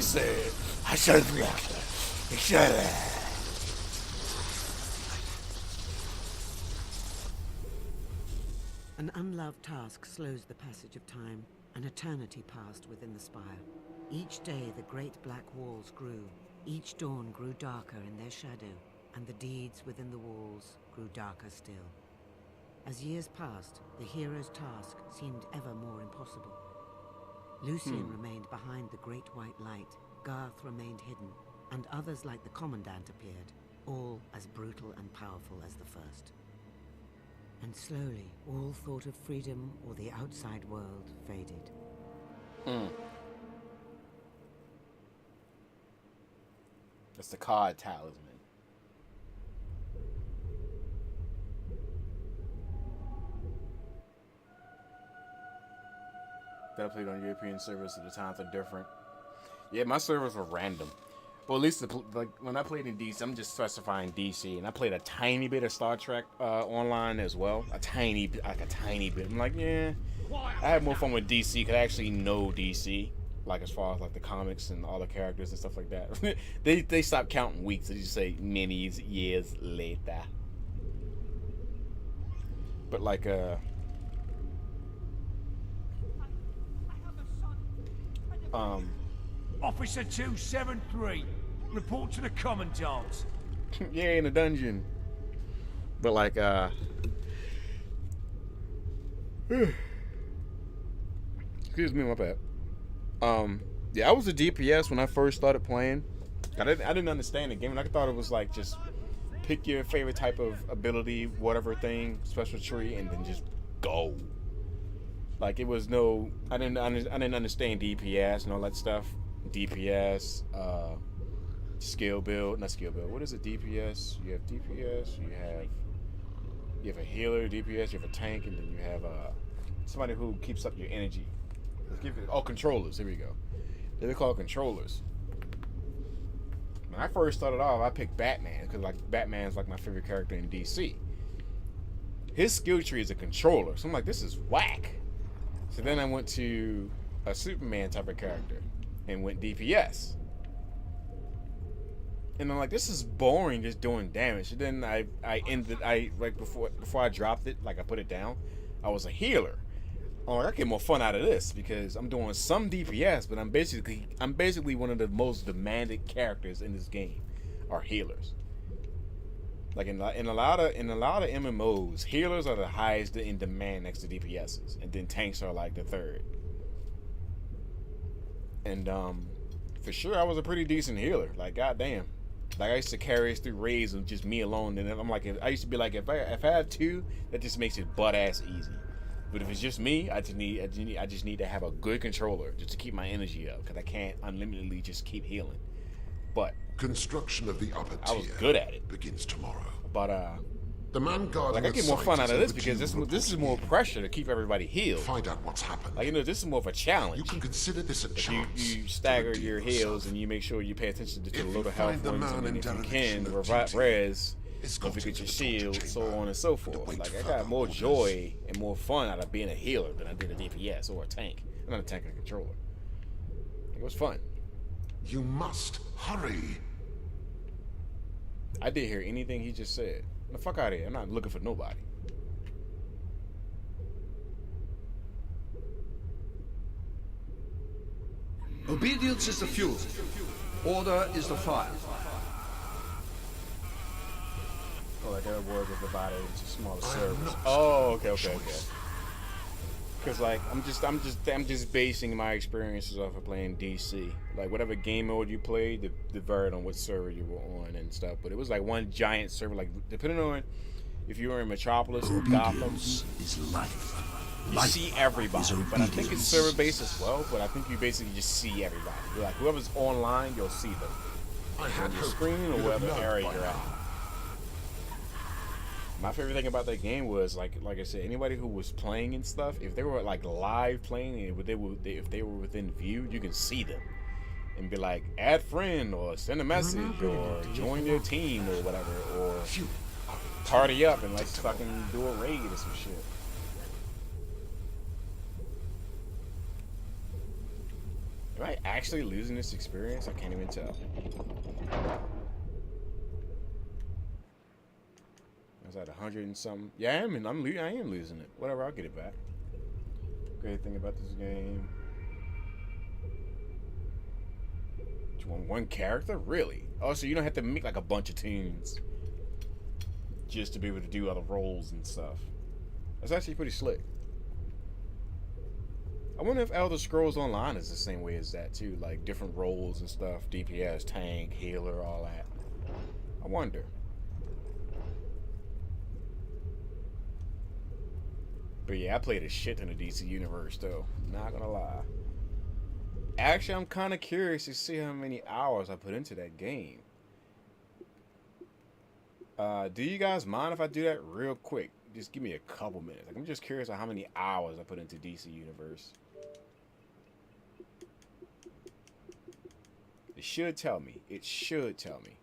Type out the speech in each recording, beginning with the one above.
he said, I should have. An unloved task slows the passage of time. An eternity passed within the spire. Each day the great black walls grew. Each dawn grew darker in their shadow, and the deeds within the walls grew darker still. As years passed, the hero's task seemed ever more impossible. Lucian remained behind the great white light, Garth remained hidden, and others like the Commandant appeared, all as brutal and powerful as the first. And slowly, all thought of freedom or the outside world faded. That's the card talisman. That I played on European servers, so the times are different. Yeah, my servers were random. Well, at least like when I played in DC, I'm just specifying DC, and I played a tiny bit of Star Trek online as well. A tiny bit. I'm like, yeah, I had more fun with DC because I actually know DC, like as far as like the comics and all the characters and stuff like that. they stopped counting weeks. They just say many years later. But like Officer 273, report to the Commandant. yeah, in a dungeon. But like excuse me, my bad. Yeah, I was a DPS when I first started playing. I didn't understand the game, and I thought it was like just pick your favorite type of ability, whatever thing, special tree, and then just go. Like it was no, I didn't understand DPS and all that stuff. DPS, skill build, not skill build. What is it? DPS. You have DPS. You have a healer, DPS. You have a tank, and then you have somebody who keeps up your energy. Controllers. Here we go. They're called controllers. When I first started off, I picked Batman because like Batman's like my favorite character in DC. His skill tree is a controller, so I'm like, this is whack. So then I went to a Superman type of character and went DPS. And I'm like, this is boring, just doing damage. And then I like before I dropped it, like I put it down, I was a healer. I'm like, I get more fun out of this because I'm doing some DPS, but I'm basically one of the most demanded characters in this game, are healers. Like in a lot of MMOs, healers are the highest in demand next to DPSs, and then tanks are like the third. And for sure, I was a pretty decent healer. Like goddamn, like I used to carry us through raids with just me alone. And I'm like, I used to be like, if I have two, that just makes it butt ass easy. But if it's just me, I just need to have a good controller just to keep my energy up because I can't unlimitedly just keep healing. But construction of the upper tier I was good at it. begins tomorrow. But the man guarding like I get more fun out of this because this is more pressure. pressure to keep everybody healed. Find out what's happened. Like this is more of a challenge. You can consider this a chance. You stagger to redeem your yourself. heals and you make sure you pay attention to the If you little health find the ones, man and if you in can, dereliction of res, escort if you him get to your the shield, torture so chamber on and so to forth. wait Like I further got more orders. joy and more fun out of being a healer than I did a DPS or a tank. I'm not a tank, a controller. It was fun. You must hurry. I did hear anything he just said. The fuck out of here. I'm not looking for nobody. Obedience is the fuel. Order is the fire. Oh, like that word was divided into smaller I am servers. not Oh, okay. choice. Because like I'm just basing my experiences off of playing DC. Like whatever game mode you played, the varied on what server you were on and stuff. But it was like one giant server. Like depending on if you were in Metropolis or Gotham, Obedience is life. you Life see everybody. is But I think it's obedience. server based as well. But I think you basically just see everybody. You're like whoever's online, you'll see them I on had your hoped screen or you'd have whatever known area by you're at. now. My favorite thing about that game was like I said, anybody who was playing and stuff, if they were like live playing and if they were within view, you can see them and be like add friend or send a message or join their team or whatever or party up and like fucking do a raid or some shit. Am I actually losing this experience? I can't even tell. I was at 100 and something. Yeah, I am losing it. Whatever, I'll get it back. Great thing about this game. You want one character? Really? Oh, so you don't have to make like a bunch of teams just to be able to do other roles and stuff. That's actually pretty slick. I wonder if Elder Scrolls Online is the same way as that too, like different roles and stuff. DPS, tank, healer, all that. I wonder. But yeah, I played a shit in the DC universe though. Not gonna lie. Actually, I'm kind of curious to see how many hours I put into that game. Do you guys mind if I do that real quick? Just give me a couple minutes. Like, I'm just curious on how many hours I put into DC Universe. It should tell me. It should tell me.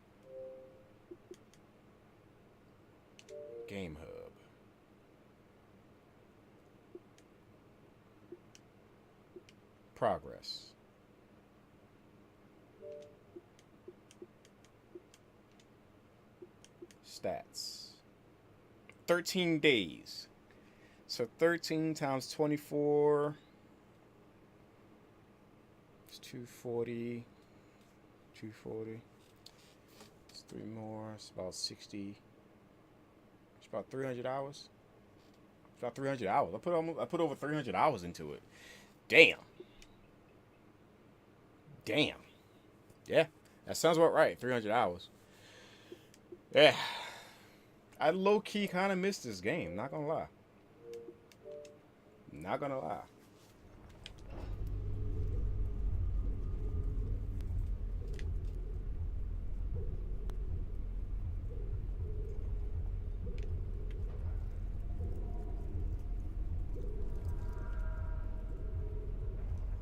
Game Hub. Progress. Stats. 13 days. So 13 times 24. It's 240. 240. It's 3 more. It's about 60. It's about 300 hours. It's about 300 hours. I put over 300 hours into it. Damn. Damn. Yeah. That sounds about right. 300 hours. Yeah. I low-key kind of missed this game. Not gonna lie. Not gonna lie.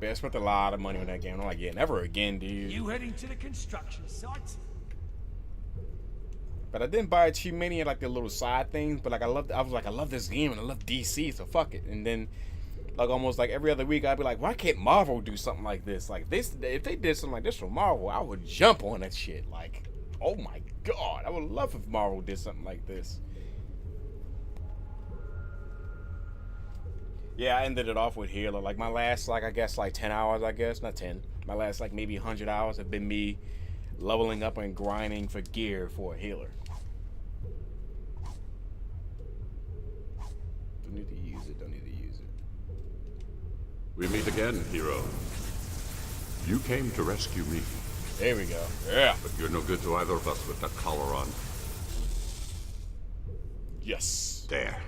But I spent a lot of money on that game. I'm like, yeah, never again, dude. You heading to the construction site? But I didn't buy too many of like the little side things. But like I love this game and I love DC, so fuck it. And then like almost like every other week I'd be like, why can't Marvel do something like this? Like this, if they did something like this for Marvel, I would jump on that shit. Like, oh my god, I would love if Marvel did something like this. Yeah, I ended it off with Healer. Like my last, like I guess like 10 hours, I guess not 10. My last like maybe 100 hours have been me leveling up and grinding for gear for a healer. Don't need to use it. Don't need to use it. We meet again, hero. You came to rescue me, There we go. Yeah. but you're no good to either of us with that collar on. Yes. There.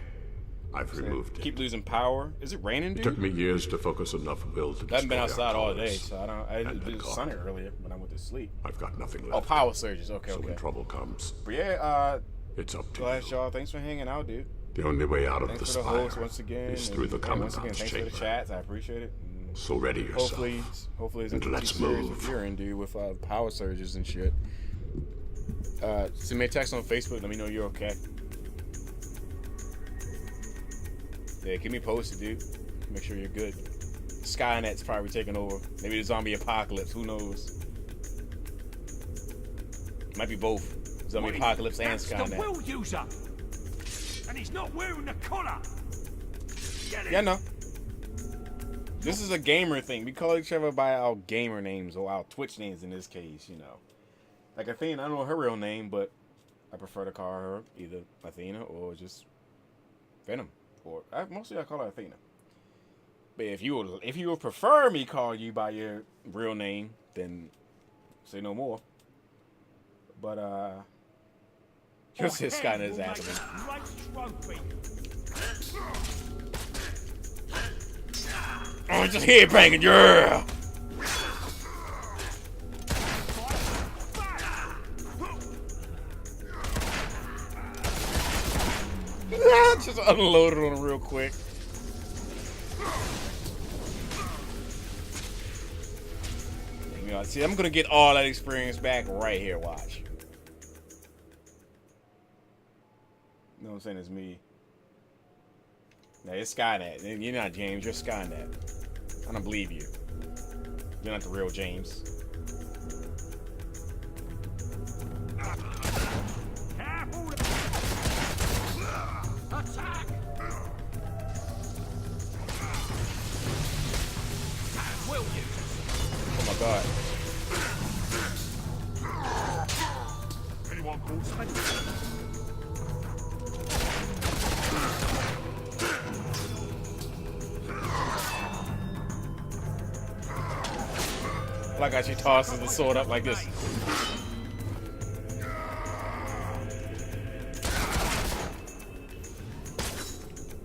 I've removed it. Keep losing power. Is it raining, It dude? took me years to focus enough will to I haven't been destroy outside our all day, colors. so I don't. And It was God. sunny earlier when I went to sleep. I've got nothing Oh, left. power surges. Okay, So when okay. trouble comes, But yeah, it's up to Glass you. Jaw, thanks for hanging out, dude. The only way out of Thanks the for the spire host once again. is through the and once again, commandant's thanks chamber. for the chats. I appreciate it. And So ready yourself. hopefully it's And not too let's serious move. what you're in, dude, with power surges and shit. Send me a text on Facebook. Let me know you're okay. Yeah, keep me posted, dude. Make sure you're good. Skynet's probably taking over. Maybe the zombie apocalypse. Who knows? Might be both. Zombie Wait, apocalypse and that's the Skynet. will user! And he's not wearing the collar! Get it? Yeah, no. This is a gamer thing. We call each other by our gamer names, or our Twitch names in this case, you know. Like Athena, I don't know her real name, but I prefer to call her either Athena or just Venom. Or mostly I call her Athena. But if you would prefer me call you by your real name, then say no more. But this kind of is happening. Great trophy. Oh, just head banging, yeah. Just unloaded on him real quick. You know, see, I'm gonna get all that experience back right here. Watch. You know what I'm saying? It's me. No, it's Skynet. You're not James. You're Skynet. I don't believe you. You're not the real James. Careful! Attack! Will you? Oh my god. Anyone called Spencer? Like how she tosses the sword up like this.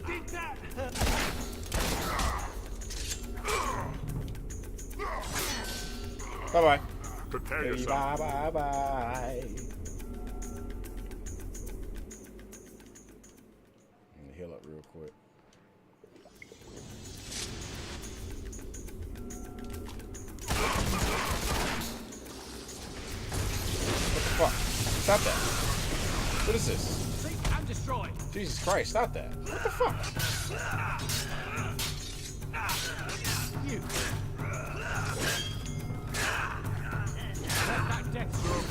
Did that? Bye bye. Prepare Hey, yourself. bye bye bye. I'm gonna heal up real quick. What the fuck? Stop that. What is this? Seek and destroy. Jesus Christ, stop that. What the fuck? You. Let that death through.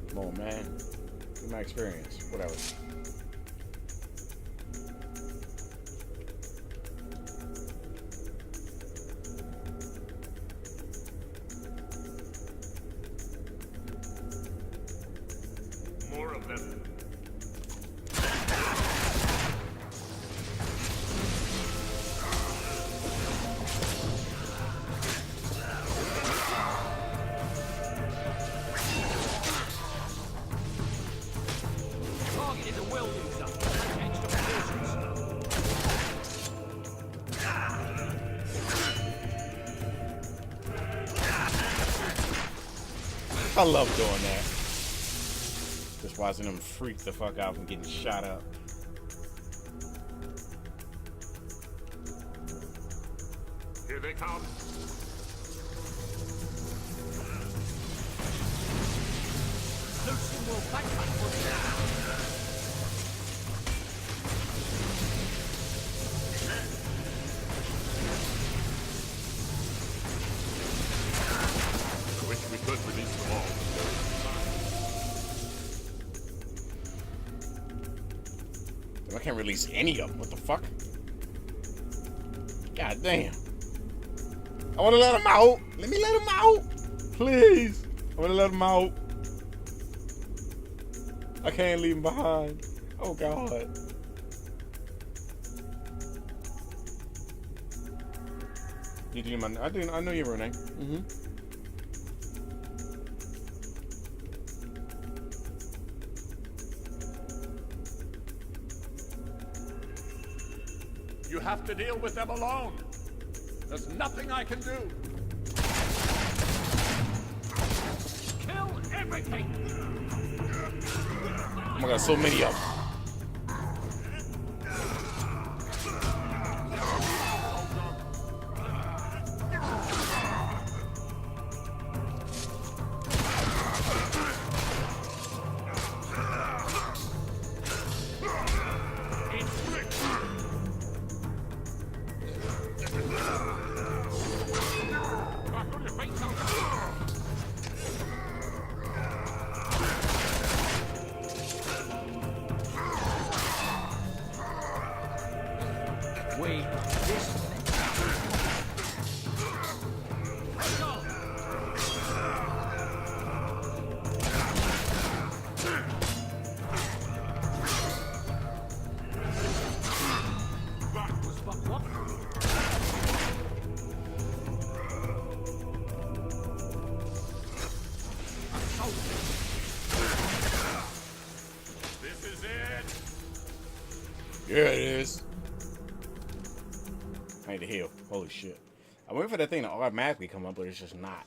Come on, man. Give my experience. Whatever. More of them. Target is a will user. Extra precautions. I love doing that. Just watching them freak the fuck out from getting shot up. Here they come. Lucian will backpack for you. I wish we could release them all. I can't release any of them. What the fuck? God damn. I want to let them out. Let me let them out. Please. I want to let them out. I can't leave them behind. Oh, God. You do my... I know your real name. Mm-hmm. You have to deal with them alone. There's nothing I can do. Kill everything. Oh my God, so many of them. Wait, this that was but what? This is it. Yeah, it is. I need to heal. Holy shit. I wait for that thing to automatically come up, but it's just not.